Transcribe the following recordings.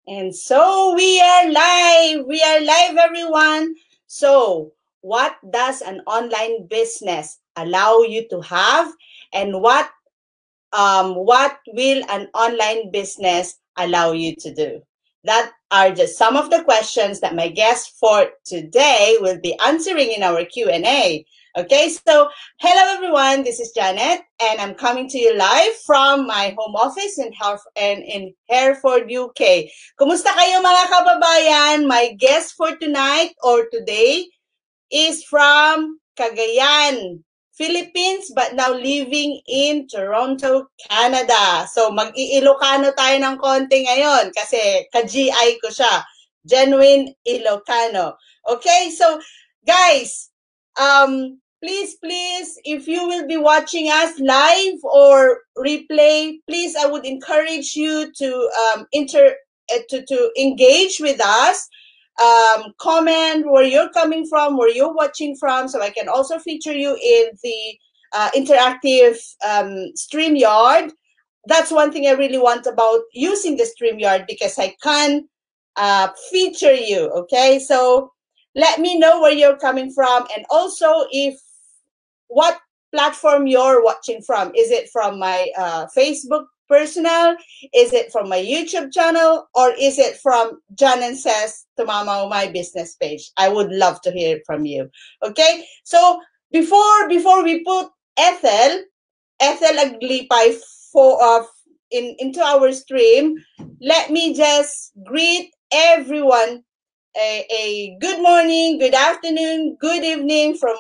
And so we are live. We are live, everyone. So, what does an online business allow you to have, and what will an online business allow you to do? That are just some of the questions that my guest for today will be answering in our Q&A. Okay, so hello everyone, this is Janet and I'm coming to you live from my home office in Hereford, UK. Kumusta kayo mga kababayan? My guest for tonight or today is from Cagayan, Philippines, but now living in Toronto, Canada. So mag-iilocano tayo ng konti ngayon kasi ka-GI ko siya. Genuine Ilocano. Okay, so guys, please, if you will be watching us live or replay, please, I would encourage you to to engage with us. Comment where you're coming from, where you're watching from, so I can also feature you in the interactive StreamYard. That's one thing I really want about using the StreamYard because I can feature you. Okay, so let me know where you're coming from, and also if what platform you're watching from. Is it from my Facebook personal? Is it from my YouTube channel? Or is it from John and Says Tumamaw My Business page? I would love to hear from you. Okay? So before we put Ethel Aglipay into our stream, let me just greet everyone a good morning, good afternoon, good evening from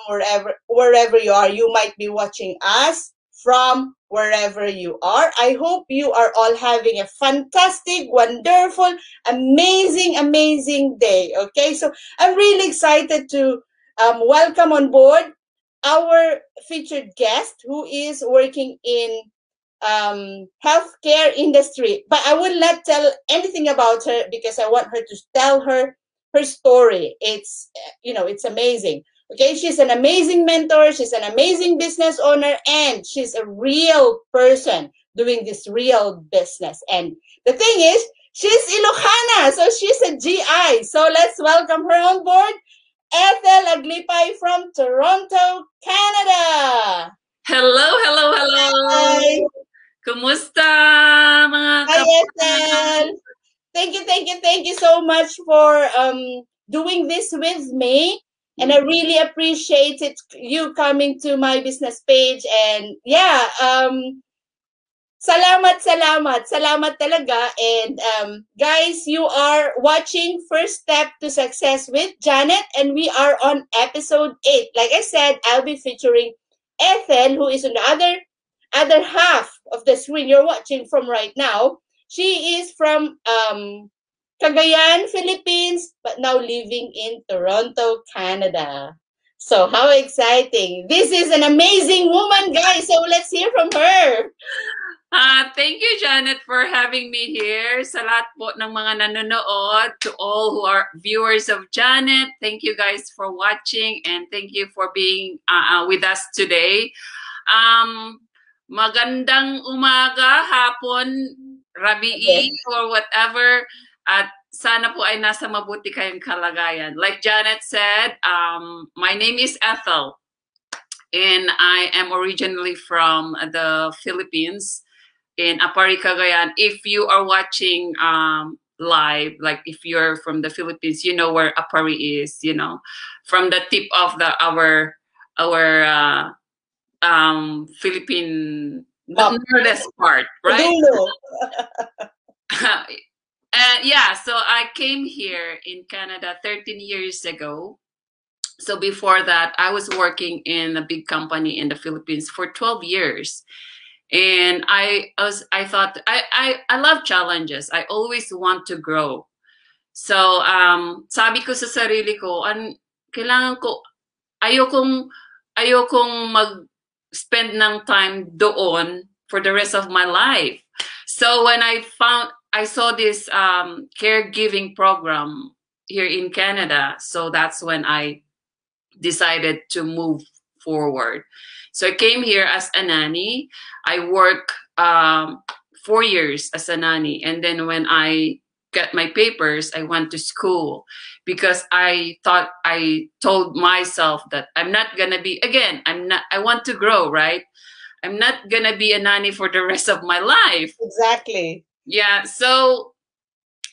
wherever you are. You might be watching us from wherever you are. I hope you are all having a fantastic, wonderful, amazing day. Okay, so I'm really excited to welcome on board our featured guest who is working in healthcare industry, but I will not tell anything about her because I want her to tell her story. It's it's amazing. Okay, she's an amazing mentor, she's an amazing business owner, and she's a real person doing this real business. And the thing is, she's Ilocana, so she's a GI. So let's welcome her on board, Ethel Aglipay from Toronto, Canada. Hello. Hi. Kumusta mga Hi, Ethel. Thank you so much for doing this with me. And I really appreciate it, you coming to my business page. And yeah, salamat talaga. And guys, you are watching First Step to Success with Janet, and we are on episode 8. Like I said, I'll be featuring Ethel, who is on the other half of the screen you're watching from right now. She is from Cagayan, Philippines, but now living in Toronto, Canada. So how exciting. This is an amazing woman, guys. So let's hear from her. Thank you, Janet, for having me here. Sa lahat po ng mga nanonood, to all who are viewers of Janet, thank you guys for watching and thank you for being with us today. Magandang umaga, hapon, rabii, or whatever. At sana po ay nasa mabuti kayong kalagayan. Like Janet said, my name is Ethel. And I am originally from the Philippines in Apari, Cagayan. If you are watching live, like if you're from the Philippines, you know where Apari is, from the tip of our Philippine northern part, right? And yeah, so I came here in Canada 13 years ago. So before that, I was working in a big company in the Philippines for 12 years. And I thought I love challenges. I always want to grow. So sabi ko sa sarili ko, kailangan ko ayokong mag-spend ng time doon for the rest of my life. So when I saw this caregiving program here in Canada, so that's when I decided to move forward. So I came here as a nanny. I worked 4 years as a nanny. And then when I get my papers, I went to school because I told myself that I'm not gonna be, again, I want to grow, right? I'm not gonna be a nanny for the rest of my life. Exactly. Yeah, so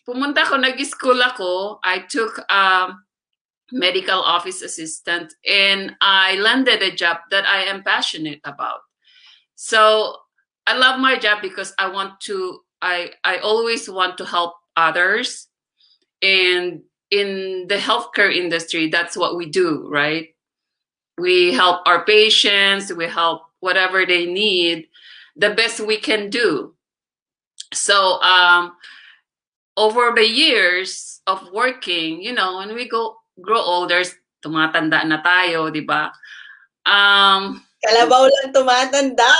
pumunta ako, nag-school ako. I took medical office assistant, and I landed a job that I am passionate about. So I love my job because I always want to help others. And in the healthcare industry, that's what we do, right? We help our patients, we help whatever they need, the best we can do. So over the years of working, when we grow older, tumatanda na tayo, di ba? Kalabaw lang tumatanda.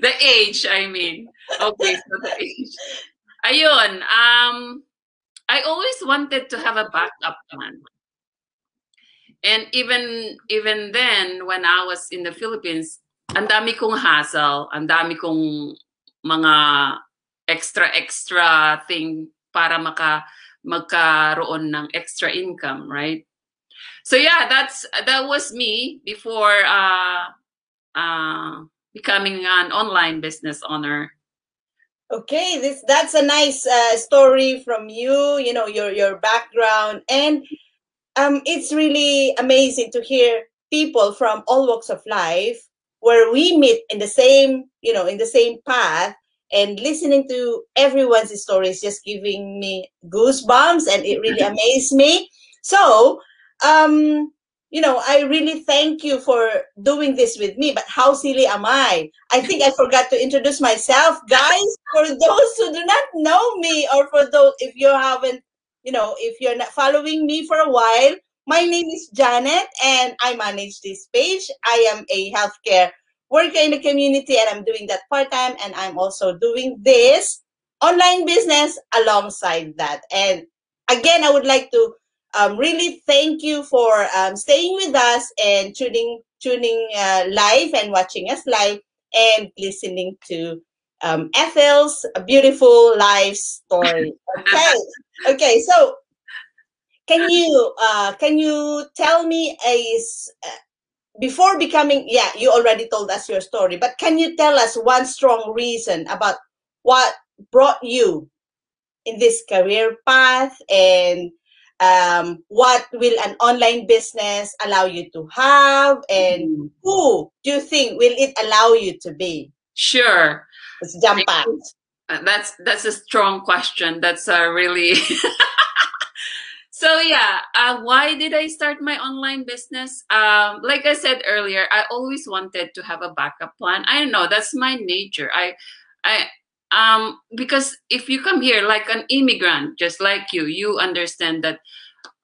The age, I mean. Okay, so the age. Ayun, I always wanted to have a backup plan. And even then, when I was in the Philippines, ang dami kong hassle, ang dami kong mga extra thing para magkaroon ng extra income, right? So yeah, that was me before becoming an online business owner. Okay, that's a nice story from you. You know, your background, and it's really amazing to hear people from all walks of life where we meet in the same, in the same path, and listening to everyone's stories just giving me goosebumps, and it really amazed me. So, um, I really thank you for doing this with me, but how silly am I? I think I forgot to introduce myself, guys. For those who do not know me, or for those, if you haven't, if you're not following me for a while, my name is Janet, and I manage this page. I am a healthcare worker in the community, and I'm doing that part time, and I'm also doing this online business alongside that. And again, I would like to really thank you for staying with us and tuning live and watching us live and listening to Ethel's beautiful life story. Okay, okay. So can you tell me before becoming, yeah, you already told us your story, but can you tell us one strong reason about what brought you in this career path, and what will an online business allow you to have, and who do you think will it allow you to be? Sure. Let's jump back. That's a strong question. That's a really So yeah, why did I start my online business? Like I said earlier, I always wanted to have a backup plan. I don't know, that's my nature. Because if you come here like an immigrant, just like you understand that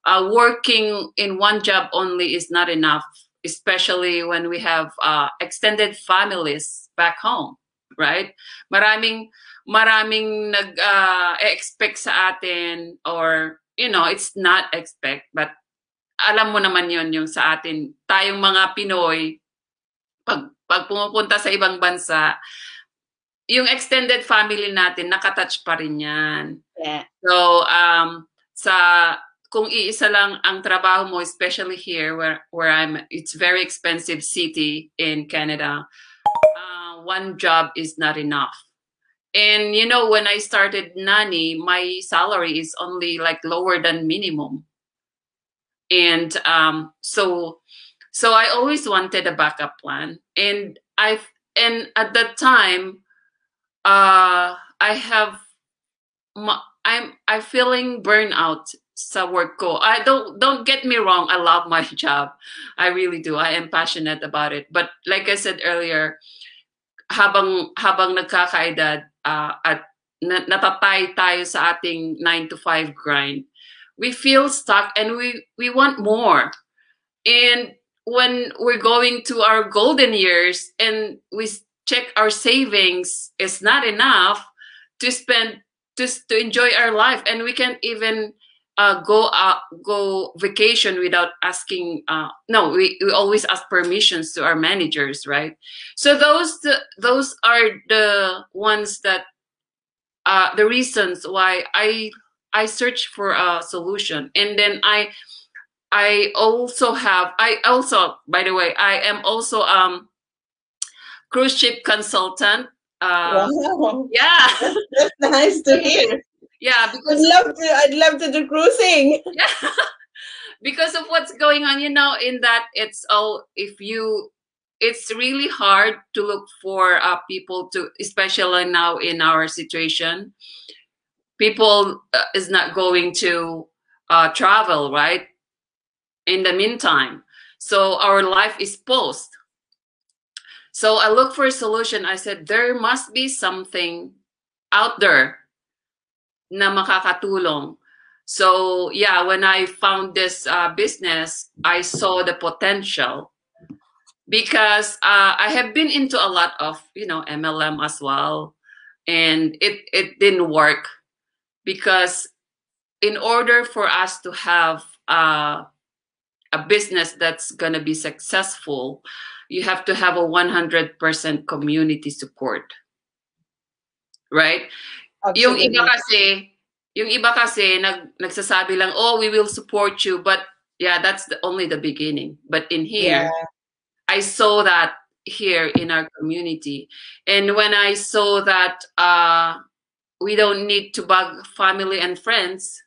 working in one job only is not enough, especially when we have extended families back home, right? Maraming nag-expect sa atin, or it's not expect, but alam mo naman yon yung sa atin, tayong mga Pinoy, pag pumupunta sa ibang bansa, yung extended family natin, nakatouch pa rin yan. Yeah. So, kung iisa lang ang trabaho mo, especially here where it's very expensive city in Canada, one job is not enough. And when I started nanny, my salary is only like lower than minimum. And so I always wanted a backup plan. And at that time, I'm feeling burnout sa work ko. I don't get me wrong, I love my job. I really do. I am passionate about it. But like I said earlier, habang nagkakaedad at natatay tayo sa ating 9 to 5 grind, we feel stuck and we want more. And when we're going to our golden years and we check our savings, it's not enough to spend, just to enjoy our life, and we can't even go vacation without asking. No, we always ask permissions to our managers, right? So those are the ones that the reasons why I search for a solution. And then I also, by the way, I am also cruise ship consultant. Wow. Yeah. That's nice to hear. Yeah, because I'd love to do cruising. yeah, because of what's going on, in that it's really hard to look for people to, especially now in our situation, people is not going to travel, right? In the meantime, so our life is paused. So I look for a solution. I said there must be something out there na makakatulong. So yeah, when I found this business, I saw the potential, because I have been into a lot of MLM as well, and it didn't work, because in order for us to have a business that's gonna be successful, you have to have a 100% community support, right? Yung Absolutely. iba kasi nagsasabi lang, oh, we will support you, but yeah, that's only the beginning. But in here, Yeah. I saw that here in our community, and when I saw that we don't need to bug family and friends,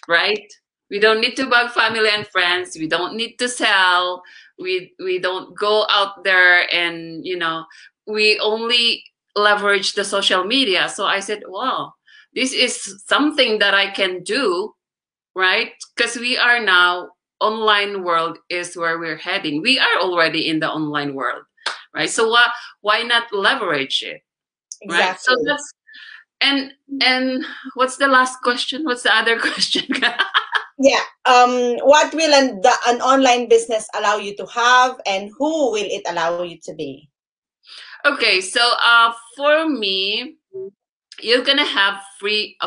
right? We don't need to bug family and friends. We don't need to sell. We don't go out there, and we only leverage the social media. So I said, wow, this is something that I can do, right? Because we are now, online world is where we're heading. We are already in the online world, right? So why not leverage it, right? Exactly. So that's and what's the last question? What's the other question? Yeah. What will an online business allow you to have, and who will it allow you to be? Okay, so for me, you're gonna have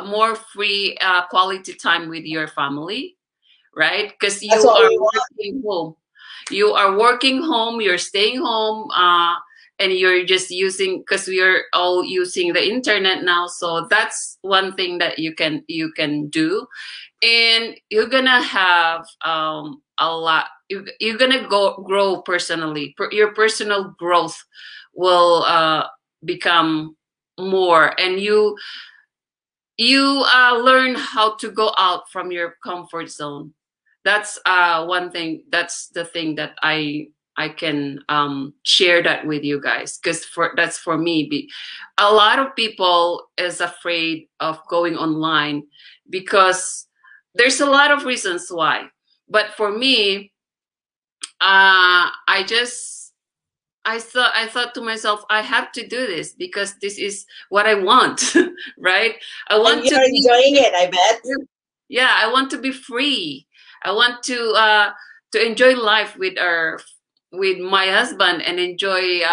more free quality time with your family, right? Because That's you what are we want. working home. You are working home. You're staying home, and you're just using, because we are all using the internet now. So that's one thing that you can do, and you're gonna have a lot. You're gonna grow personally. Your personal growth will become more, and you learn how to go out from your comfort zone. That's one thing. That's the thing that I can share that with you guys, because that's for me. A lot of people is afraid of going online, because there's a lot of reasons why. But for me, I thought to myself, I have to do this because this is what I want, right? I And want to you're be, enjoying it, I bet. yeah, I want to be free. I want to enjoy life with my husband, and enjoy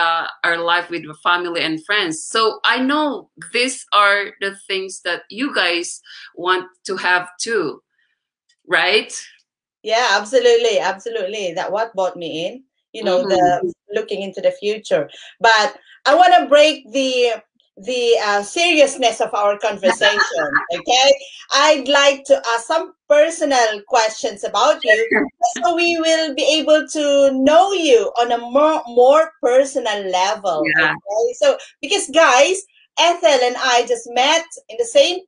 our life with family and friends. So I know these are the things that you guys want to have too, right? Yeah, absolutely, absolutely. That what brought me in, Mm-hmm. the looking into the future. But I want to break the seriousness of our conversation. Okay, I'd like to ask some personal questions about you, so we will be able to know you on a more personal level. Yeah. Okay, so because guys, Ethel and I just met in the same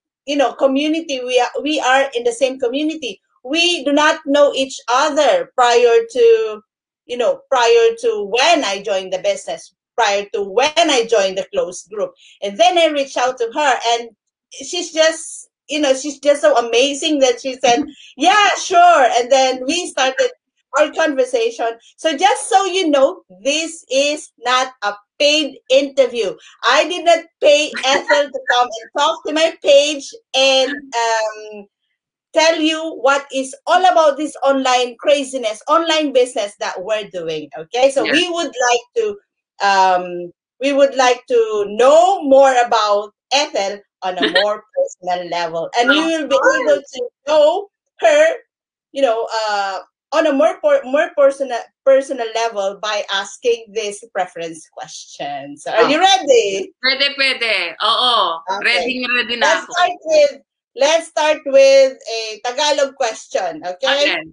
community. We are in the same community. We do not know each other prior to when I joined the business, prior to when I joined the closed group. And then I reached out to her, and she's just so amazing that she said, yeah, sure. And then we started our conversation. So just so you know, this is not a paid interview. I did not pay Ethel to come and talk to my page and tell you what is all about this online craziness, online business that we're doing. Okay, so Yeah. we would like to know more about Ethel on a more personal level, and we Of will be able course. to know her, on a more personal personal level by asking this preference question. So are you ready? Pwede. Oo. Okay. Ready na ako. Let's start with a Tagalog question, okay? Okay.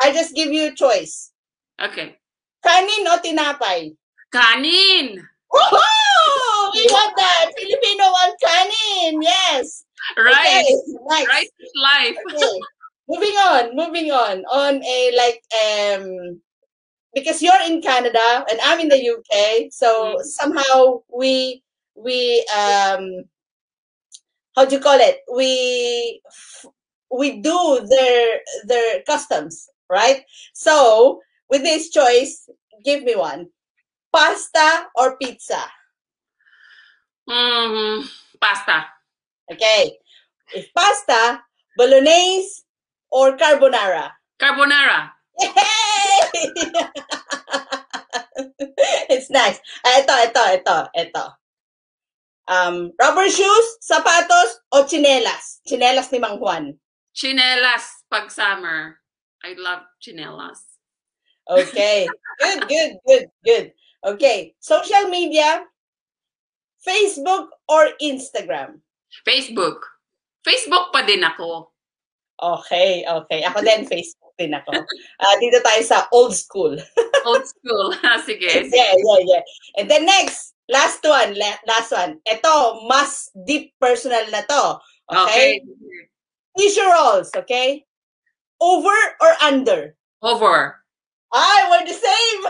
I just give you a choice. Okay. Kanin o tinapay? Kanin! Woohoo! We want that! Filipino want kanin! Yes! Rice! Okay, nice. Rice is life. Okay. Moving on. On a because you're in Canada and I'm in the UK, so somehow we how do you call it? We do their customs, right? So with this choice, give me one. Pasta or pizza? Pasta. Okay. If pasta, bolognese or carbonara? Carbonara. Yay! It's nice. Ito. Rubber shoes, sapatos, o chinelas? Chinelas ni Mang Juan. Chinelas pag summer. I love chinelas. Okay. Good. Okay. Social media, Facebook or Instagram? Facebook. Facebook pa din ako. Okay. Ako din, Facebook din ako. Dito tayo sa old school. Old school. Sige. Yeah. And then next, last one. Ito, mas deep personal na to. Okay? Tissue rolls, okay? Over or under? Over. We're the same!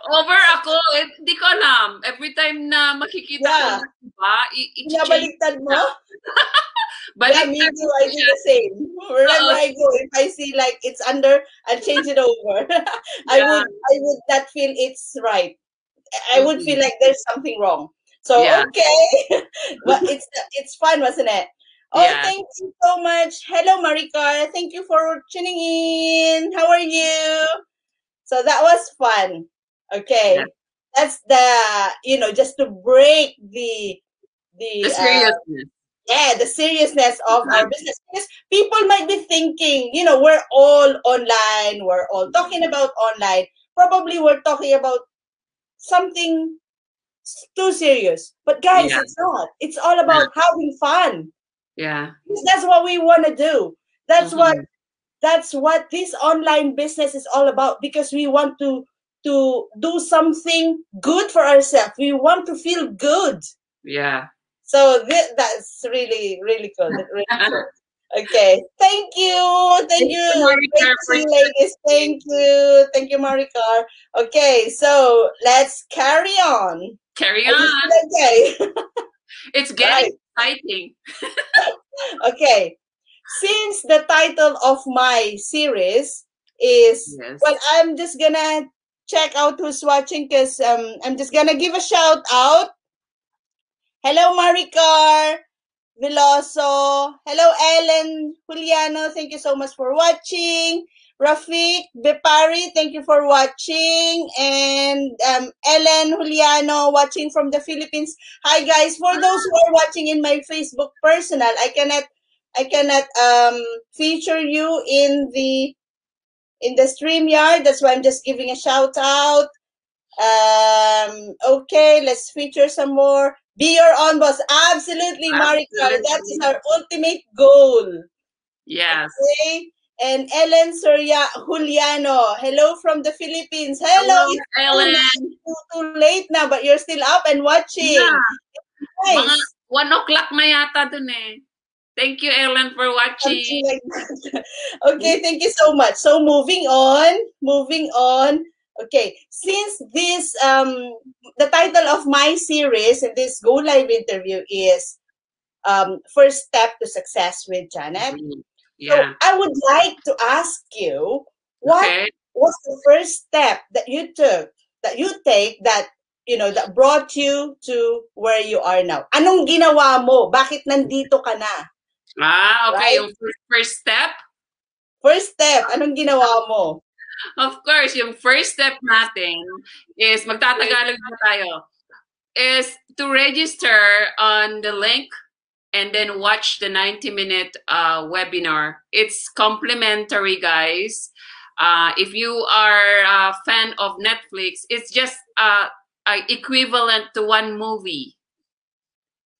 Over ako. Hindi ko alam. Every time na makikita ko na iba, Pinabaliktad mo? Baliktad. Yeah, me too. I do the same. Wherever I go, if I see like it's under, I'll change it over. I would not feel it's right. I would feel like there's something wrong. So okay, but it's fun, wasn't it? Oh, thank you so much. Hello, Maricar. Thank you for tuning in. How are you? So that was fun. Okay, that's just to break the seriousness. The seriousness of our business. Because people might be thinking, we're all online. We're all talking about online. Probably we're talking about something too serious. But guys, it's not. It's all about having fun. Yeah. Because that's what we want to do. That's what this online business is all about, because we want to do something good for ourselves. We want to feel good. Yeah. So that's really, really cool. Really cool. Okay. Thank you. Great to see you, ladies. Thank you, Maricar. Okay, so let's carry on. Okay. It's getting exciting. Okay. Since the title of my series is, well, I'm just gonna check out who's watching, because I'm just gonna give a shout out. Hello, Maricar Veloso. Hello, Ellen Juliano. Thank you so much for watching. Rafiq Bepari, thank you for watching. And Ellen Juliano, watching from the Philippines. Hi, guys. For those who are watching in my Facebook personal, I cannot feature you in the StreamYard. That's why I'm just giving a shout out. Okay, let's feature some more. Be your own boss. Absolutely, Maricar. That is our ultimate goal. Yes. Okay. And Ellen Surya Juliano. Hello from the Philippines. Hello, Ellen. Too late now, but you're still up and watching. Yeah. Nice. Mga 1 o'clock na yata dun eh. Thank you, Ellen, for watching. Something like that. Okay, thank you so much. So moving on. Okay, since this the title of my series in this Go Live interview is First Step to Success with Janet. Yeah. So I would like to ask you, what was the first step that you take that brought you to where you are now? Anong ginawa mo? Bakit nandito ka na? Okay. Right? Yung first step? First step, anong ginawa mo? Of course, yung first step natin is, magtatagalog na tayo, is to register on the link and then watch the 90-minute webinar. It's complimentary, guys. If you are a fan of Netflix, it's just equivalent to one movie.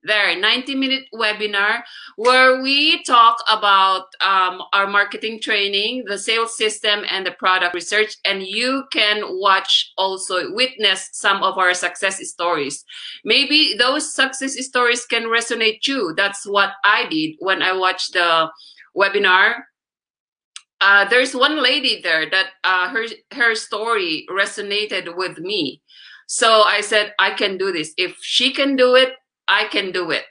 There, 90-minute webinar where we talk about our marketing training, the sales system, and the product research. And you can watch, also witness some of our success stories. Maybe those success stories can resonate too. That's what I did when I watched the webinar. There's one lady there that her story resonated with me. So I said, I can do this. If she can do it, I can do it.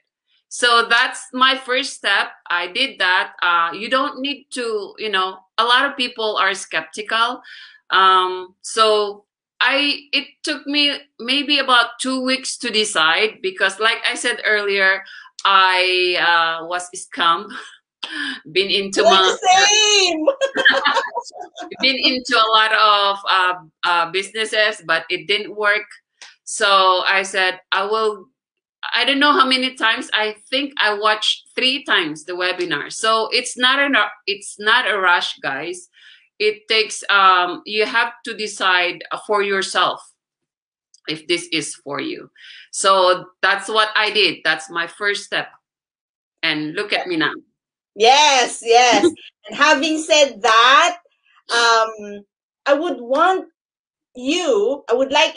So that's my first step. I did that. You don't need to, a lot of people are skeptical. So it took me maybe about 2 weeks to decide, because like I said earlier, I was scammed. Been into been into a lot of businesses, but it didn't work. So I said, I don't know how many times. I think I watched 3 times the webinar. So it's not a rush, guys. It takes you have to decide for yourself if this is for you. So that's what I did. That's my first step. And look at me now. Yes. And having said that, I would like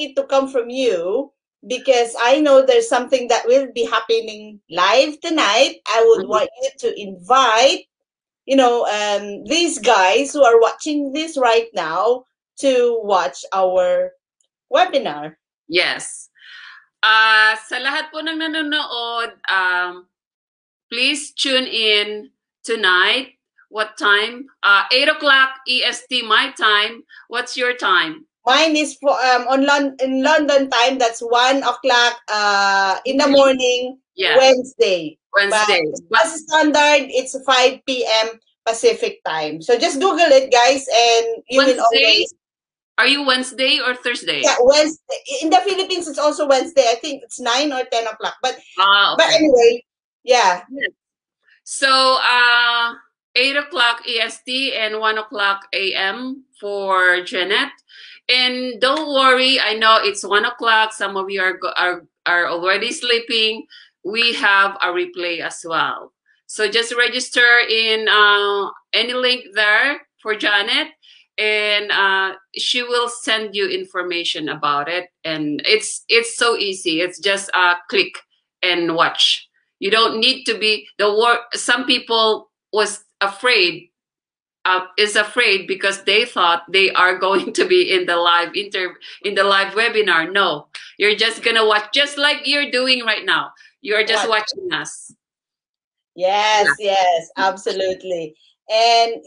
it to come from you, because I know there's something that will be happening live tonight. I would want you to invite, these guys who are watching this right now to watch our webinar. Yes. Sa lahat po ng nanonood, please tune in tonight. What time? 8 o'clock EST, my time. What's your time? Mine is for in London time. That's 1 o'clock in the morning. Yeah. Wednesday. But as standard, it's 5 p.m. Pacific time. So just Google it, guys, and you will always. Are you Wednesday or Thursday? Yeah, Wednesday. In the Philippines, it's also Wednesday. I think it's 9 or 10 o'clock. But okay. But anyway, yeah. So 8 o'clock EST and 1 o'clock AM for Janet. And don't worry, I know it's 1 o'clock. Some of you are already sleeping. We have a replay as well. So just register in any link there for Janet, and she will send you information about it. And it's so easy. It's just click and watch. You don't need to be some people was afraid. Is afraid because they thought they are going to be in the live webinar. No, you're just gonna watch, just like you're doing right now. You're just watching us. Yes, absolutely. And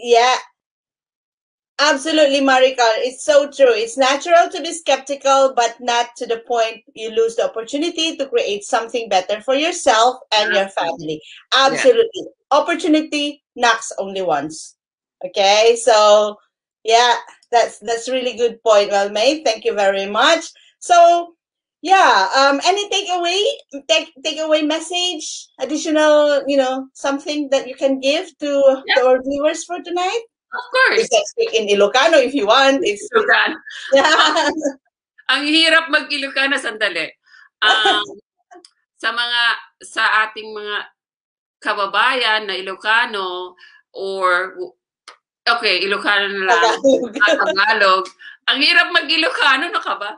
absolutely, Maricar. It's so true. It's natural to be skeptical, but not to the point you lose the opportunity to create something better for yourself and your family. Absolutely. Yeah. Opportunity knocks only once. Okay, so that's really good point. Well made. Thank you very much. So any takeaway message, additional, something that you can give to our viewers for tonight? Of course. You can speak in Ilocano if you want. It's Ilocano. Yeah. Ang hirap mag-Ilocano, sandali. Sa ating mga kababayan na Ilocano, or okay, Ilocano na lang. Tagalog. Ang hirap mag-Ilocano, no ka ba?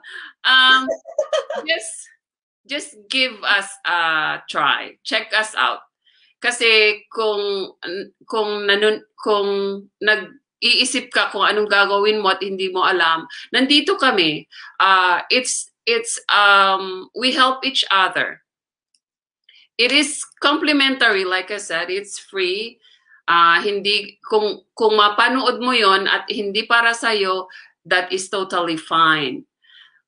Just give us a try. Check us out. Kasi kung nag-iisip ka kung anong gagawin mo at hindi mo alam, nandito kami. We help each other. It is complimentary, like I said, it's free. Hindi kung mapanood mo yon at hindi para sa'yo, that is totally fine.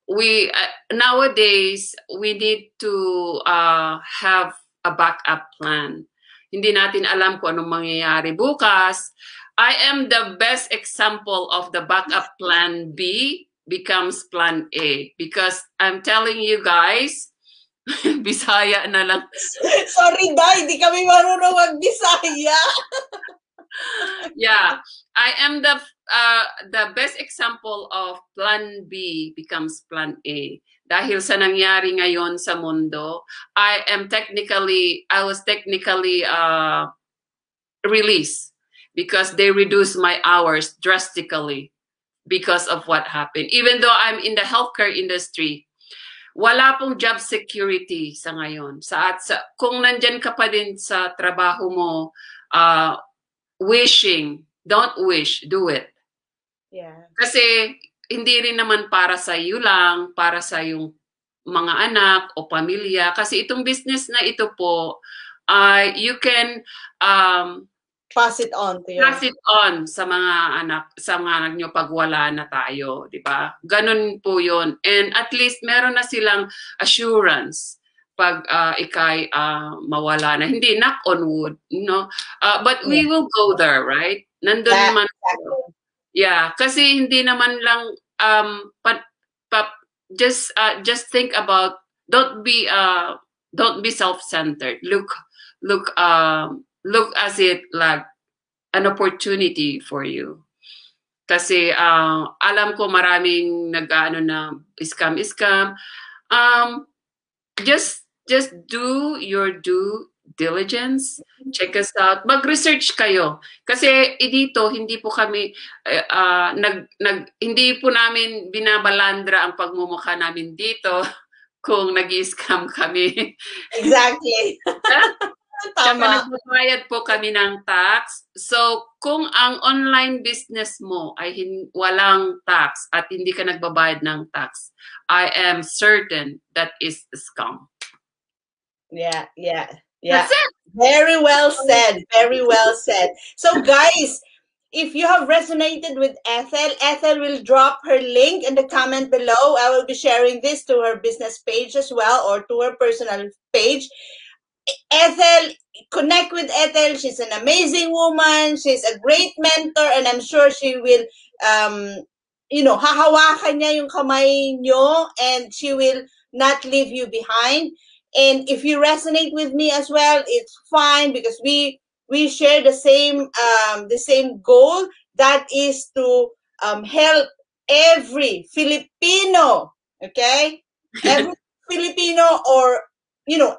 We nowadays we need to have a backup plan. Hindi natin alam kung anong mangyayari bukas. I am the best example of the backup plan B becomes plan A, because I'm telling you guys, Bisaya na lang. Sorry, Day, hindi kami marunong mag-Bisaya. Yeah. I am the best example of Plan B becomes Plan A. Dahil sa nangyari ngayon sa mundo, I was technically released because they reduced my hours drastically because of what happened. Even though I'm in the healthcare industry, wala pong job security sa ngayon. Kung nandyan ka pa din sa trabaho mo, don't wish, do it. Yeah. Kasi hindi rin naman para sa iyo lang, para sa yung mga anak o pamilya. Kasi itong business na ito po, you can pass it on sa mga anak nyo pag wala na tayo, di ba? Ganun po yun. And at least meron na silang assurance pag ikay mawala na. Hindi, knock on wood, but we will go there, right? Nandun naman. Exactly. Yeah, kasi hindi naman lang just think about, don't be self-centered. Look as it like an opportunity for you. Kasi alam ko maraming na scam. Just do your due diligence. Check us out. Mag-research kayo. Kasi dito hindi po kami hindi po namin binabalandra ang pagmumukha namin dito kung nag-i-scam kami. Exactly. Tama. Nagbabayad po kami ng tax. So, kung ang online business mo ay walang tax at hindi ka nagbabayad ng tax, I am certain that is a scam. Yeah. That's it. Very well said. Very well said. So, guys, if you have resonated with Ethel will drop her link in the comment below. I will be sharing this to her business page as well, or to her personal page. Ethel, connect with Ethel. She's an amazing woman. She's a great mentor, and I'm sure she will, hahawakan niya yung kamay nyo, and she will not leave you behind. And if you resonate with me as well, it's fine, because we share the same goal, that is to help every Filipino, okay? Every Filipino, or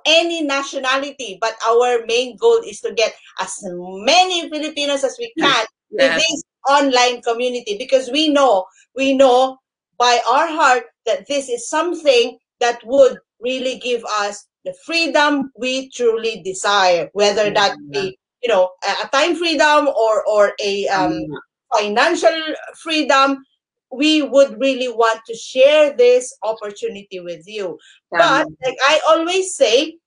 any nationality, but our main goal is to get as many Filipinos as we can to this online community, because we know by our heart that this is something that would really give us the freedom we truly desire, whether that be a time freedom or a financial freedom. We would really want to share this opportunity with you. But like I always say,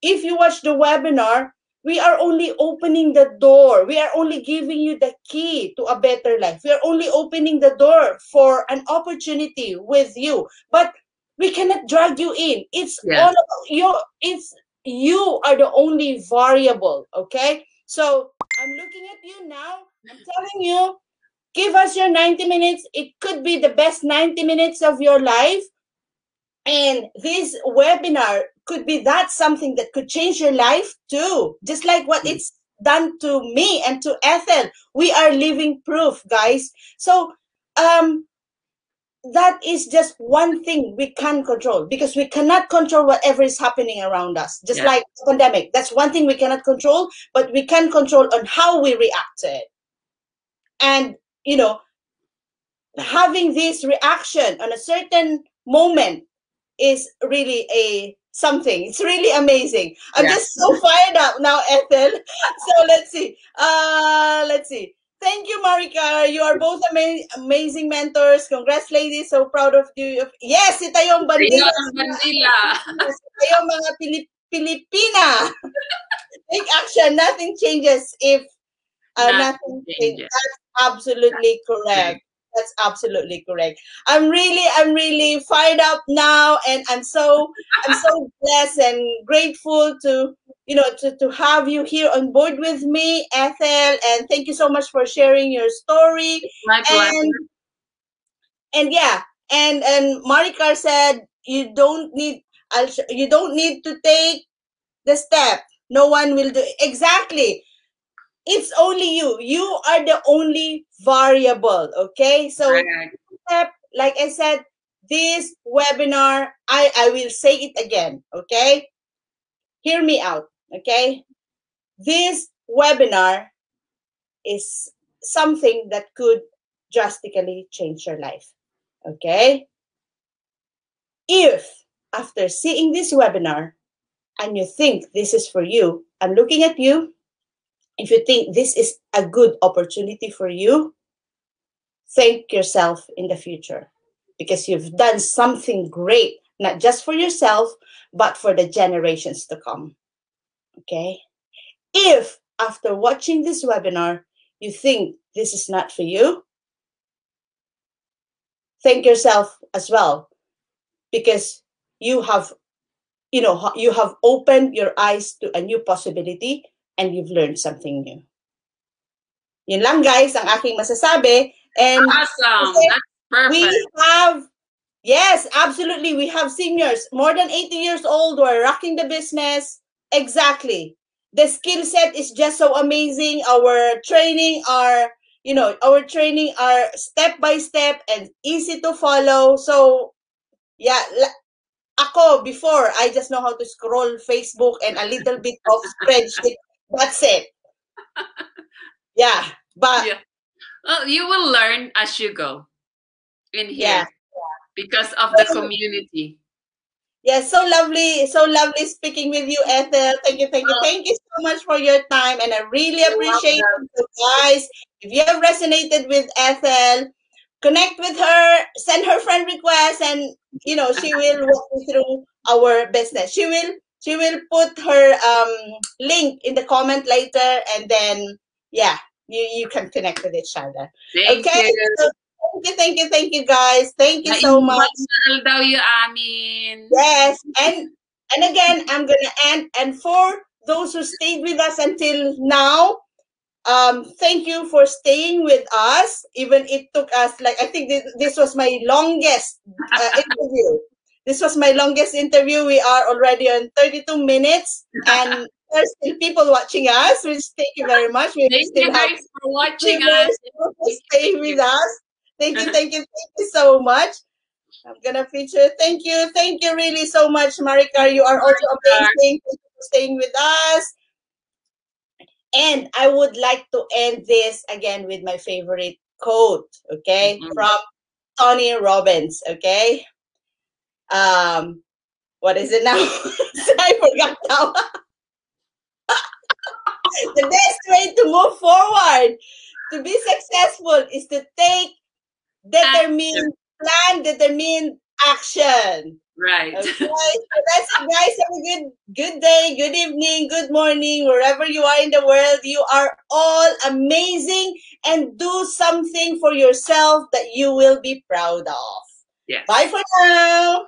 if you watch the webinar, we are only opening the door. We are only giving you the key to a better life. We are only opening the door for an opportunity with you. But we cannot drag you in. It's all about you are the only variable, okay? So I'm looking at you now. I'm telling you, give us your 90 minutes. It could be the best 90 minutes of your life. And this webinar could be something that could change your life too. Just like what it's done to me and to Ethel. We are living proof, guys. So that is just one thing we can control, because we cannot control whatever is happening around us. Just like the pandemic. That's one thing we cannot control, but we can control on how we react to it. And having this reaction on a certain moment is really something. It's really amazing. I'm just so fired up now, Ethel. So let's see. Thank you, Marika. You are both amazing mentors. Congrats, ladies. So proud of you. Yes, ito yung bandila. Ito yung mga Pilipina. Take action. Nothing changes if nothing changes. That's absolutely correct. That's absolutely correct. I'm really fired up now, and I'm so blessed and grateful to have you here on board with me, Ethel, and thank you so much for sharing your story. My pleasure. And Marika said you don't need to take the step. No one will do exactly. It's only you. You are the only variable. Okay. So Correct. step, like I said, this webinar, I will say it again. Okay. Hear me out. Okay. This webinar is something that could drastically change your life. Okay. If after seeing this webinar and you think this is for you, I'm looking at you. If you think this is a good opportunity for you, thank yourself in the future because you've done something great, not just for yourself, but for the generations to come. Okay? If after watching this webinar, you think this is not for you, thank yourself as well because you have you have opened your eyes to a new possibility and you've learned something new. Yun lang guys ang aking masasabi. And Awesome. That's we perfect. have, yes, absolutely, we have seniors more than 80 years old who are rocking the business. Exactly. The skill set is just so amazing. Our training are, our training are step by step and easy to follow. So yeah, ako before, I just know how to scroll Facebook and a little bit of spreadsheet. That's it. Yeah, but Yeah. Well, you will learn as you go in here yeah. because of the community. Yes, so lovely speaking with you, Ethel. Thank you so much for your time, and I really You're appreciate welcome. it, guys. If you have resonated with Ethel, connect with her, send her friend request, and she will walk you through our business. She will put her link in the comment later, and then yeah, you can connect with each other. Thank Okay, you. so thank you, guys. Thank you so much. Na-invite daw yung amin. Yes, and again, I'm gonna end. And for those who stayed with us until now, thank you for staying with us. Even it took us like I think this was my longest interview. This was my longest interview. We are already on 32 minutes, and there's still people watching us. Which thank you very much. We Thank still you have guys for watching us. viewers who stay Thank with you. us. Thank you so much. I'm gonna feature. Thank you really so much, Maricar. You are also amazing. Thank you for staying with us. And I would like to end this again with my favorite quote, okay, Mhm. from Tony Robbins, okay. What is it now? I forgot now. The best way to move forward, to be successful, is to take determined plan, determined action. Right. Okay, so that's it, guys. Have a good day, good evening, good morning, wherever you are in the world. You are all amazing, and do something for yourself that you will be proud of. Yes. Bye for now.